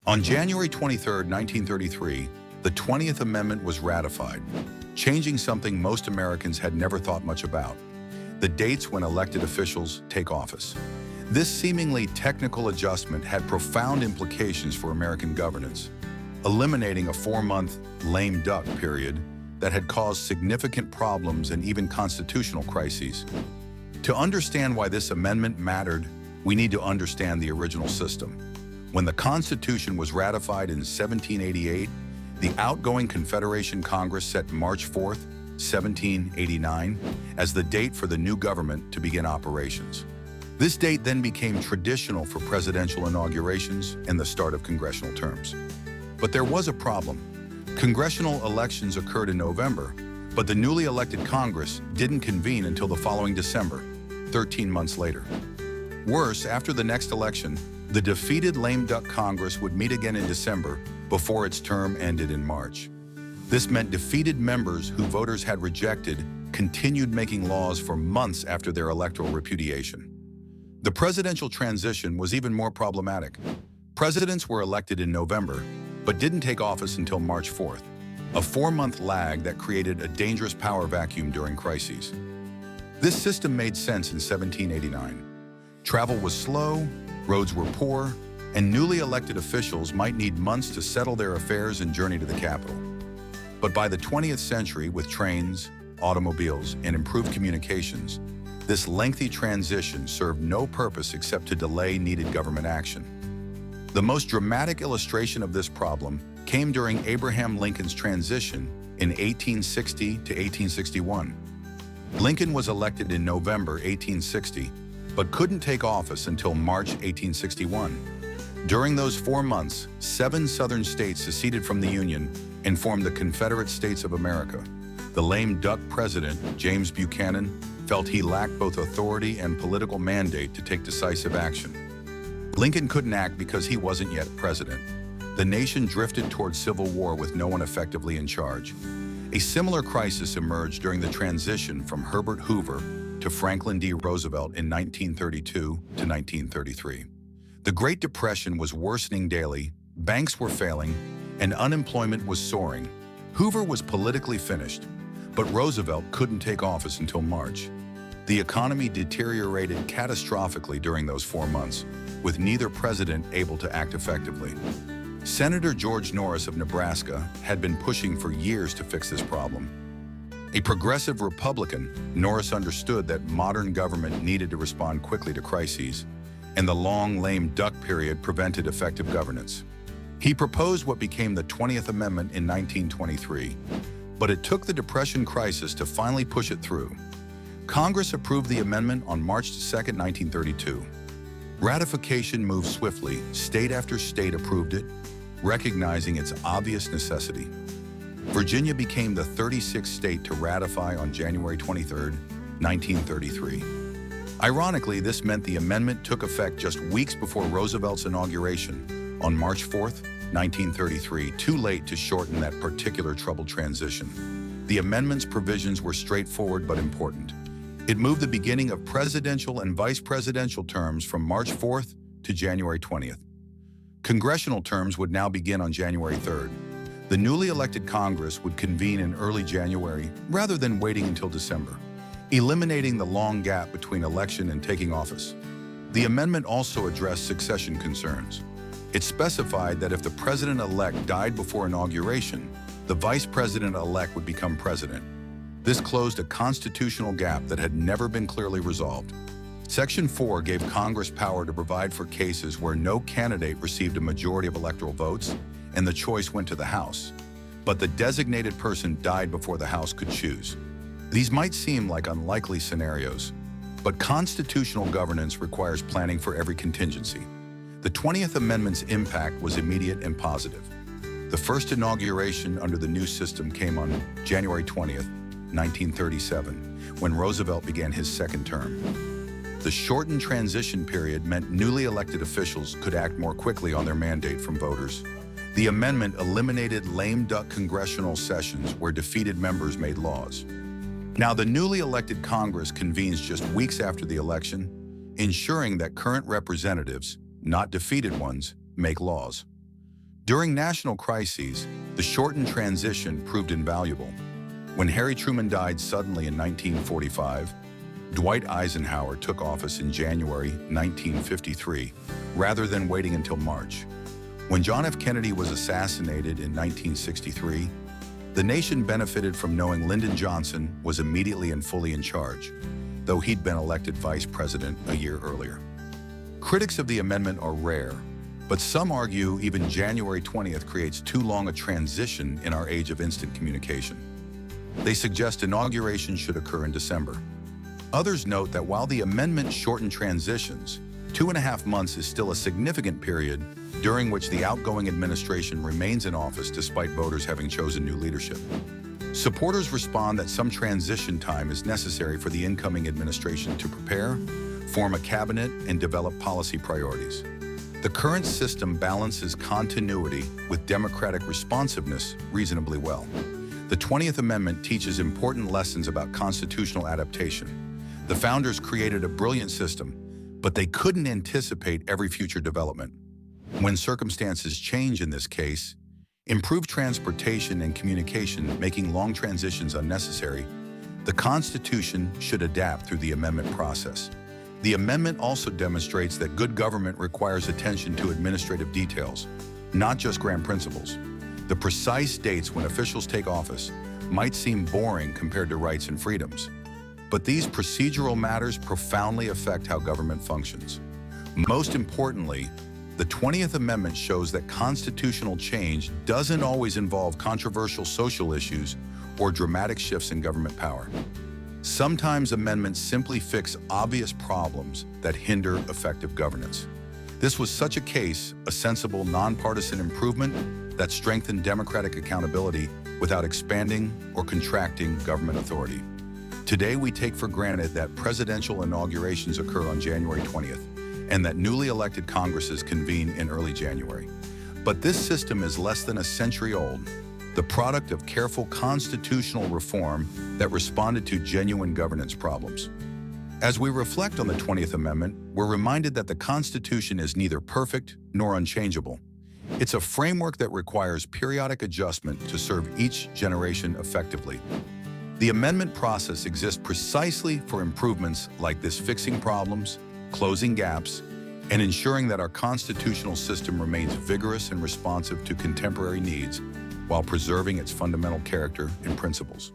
On January 23, 1933, the 20th Amendment was ratified, changing something most Americans had never thought much about: the dates when elected officials take office. This seemingly technical adjustment had profound implications for American governance, eliminating a 4-month lame duck period that had caused significant problems and even constitutional crises. To understand why this amendment mattered, we need to understand the original system. When the Constitution was ratified in 1788, the outgoing Confederation Congress set March 4, 1789, as the date for the new government to begin operations. This date then became traditional for presidential inaugurations and the start of congressional terms. But there was a problem. Congressional elections occurred in November, but the newly elected Congress didn't convene until the following December, 13 months later. Worse, after the next election, the defeated lame duck Congress would meet again in December before its term ended in March. This meant defeated members who voters had rejected continued making laws for months after their electoral repudiation. The presidential transition was even more problematic. Presidents were elected in November, but didn't take office until March 4th, a 4-month lag that created a dangerous power vacuum during crises. This system made sense in 1789. Travel was slow, roads were poor, and newly elected officials might need months to settle their affairs and journey to the capital. But by the 20th century, with trains, automobiles, and improved communications, this lengthy transition served no purpose except to delay needed government action. The most dramatic illustration of this problem came during Abraham Lincoln's transition in 1860 to 1861. Lincoln was elected in November 1860, but couldn't take office until March 1861. During those 4 months, 7 southern states seceded from the Union and formed the Confederate States of America. The lame duck president, James Buchanan, felt he lacked both authority and political mandate to take decisive action. Lincoln couldn't act because he wasn't yet president. The nation drifted towards civil war with no one effectively in charge. A similar crisis emerged during the transition from Herbert Hoover to Franklin D. Roosevelt in 1932 to 1933. The Great Depression was worsening daily, banks were failing, and unemployment was soaring. Hoover was politically finished, but Roosevelt couldn't take office until March. The economy deteriorated catastrophically during those 4 months, with neither president able to act effectively. Senator George Norris of Nebraska had been pushing for years to fix this problem. A progressive Republican, Norris understood that modern government needed to respond quickly to crises, and the long lame duck period prevented effective governance. He proposed what became the 20th Amendment in 1923, but it took the Depression crisis to finally push it through. Congress approved the amendment on March 2, 1932. Ratification moved swiftly. State after state approved it, recognizing its obvious necessity. Virginia became the 36th state to ratify on January 23, 1933. Ironically, this meant the amendment took effect just weeks before Roosevelt's inauguration on March 4, 1933, too late to shorten that particular troubled transition. The amendment's provisions were straightforward but important. It moved the beginning of presidential and vice presidential terms from March 4th to January 20th. Congressional terms would now begin on January 3rd. The newly elected Congress would convene in early January rather than waiting until December, eliminating the long gap between election and taking office. The amendment also addressed succession concerns. It specified that if the president-elect died before inauguration, the vice president-elect would become president. This closed a constitutional gap that had never been clearly resolved. Section 4 gave Congress power to provide for cases where no candidate received a majority of electoral votes and the choice went to the House, but the designated person died before the House could choose. These might seem like unlikely scenarios, but constitutional governance requires planning for every contingency. The 20th Amendment's impact was immediate and positive. The first inauguration under the new system came on January 20th, 1937, when Roosevelt began his second term. The shortened transition period meant newly elected officials could act more quickly on their mandate from voters. The amendment eliminated lame duck congressional sessions where defeated members made laws. Now, the newly elected Congress convenes just weeks after the election, ensuring that current representatives, not defeated ones, make laws. During national crises, the shortened transition proved invaluable. When Harry Truman died suddenly in 1945, Dwight Eisenhower took office in January 1953, rather than waiting until March. When John F. Kennedy was assassinated in 1963, the nation benefited from knowing Lyndon Johnson was immediately and fully in charge, though he'd been elected vice president a year earlier. Critics of the amendment are rare, but some argue even January 20th creates too long a transition in our age of instant communication. They suggest inauguration should occur in December. Others note that while the amendment shortened transitions, 2.5 months is still a significant period during which the outgoing administration remains in office despite voters having chosen new leadership. Supporters respond that some transition time is necessary for the incoming administration to prepare, form a cabinet, and develop policy priorities. The current system balances continuity with democratic responsiveness reasonably well. The 20th Amendment teaches important lessons about constitutional adaptation. The founders created a brilliant system, but they couldn't anticipate every future development. When circumstances change in this case, improved transportation and communication making long transitions unnecessary, the Constitution should adapt through the amendment process. The amendment also demonstrates that good government requires attention to administrative details, not just grand principles. The precise dates when officials take office might seem boring compared to rights and freedoms, but these procedural matters profoundly affect how government functions. Most importantly, the 20th Amendment shows that constitutional change doesn't always involve controversial social issues or dramatic shifts in government power. Sometimes amendments simply fix obvious problems that hinder effective governance. This was such a case, a sensible, nonpartisan improvement that strengthened democratic accountability without expanding or contracting government authority. Today, we take for granted that presidential inaugurations occur on January 20th and that newly elected Congresses convene in early January. But this system is less than a century old, the product of careful constitutional reform that responded to genuine governance problems. As we reflect on the 20th Amendment, we're reminded that the Constitution is neither perfect nor unchangeable. It's a framework that requires periodic adjustment to serve each generation effectively. The amendment process exists precisely for improvements like this: fixing problems, closing gaps, and ensuring that our constitutional system remains vigorous and responsive to contemporary needs while preserving its fundamental character and principles.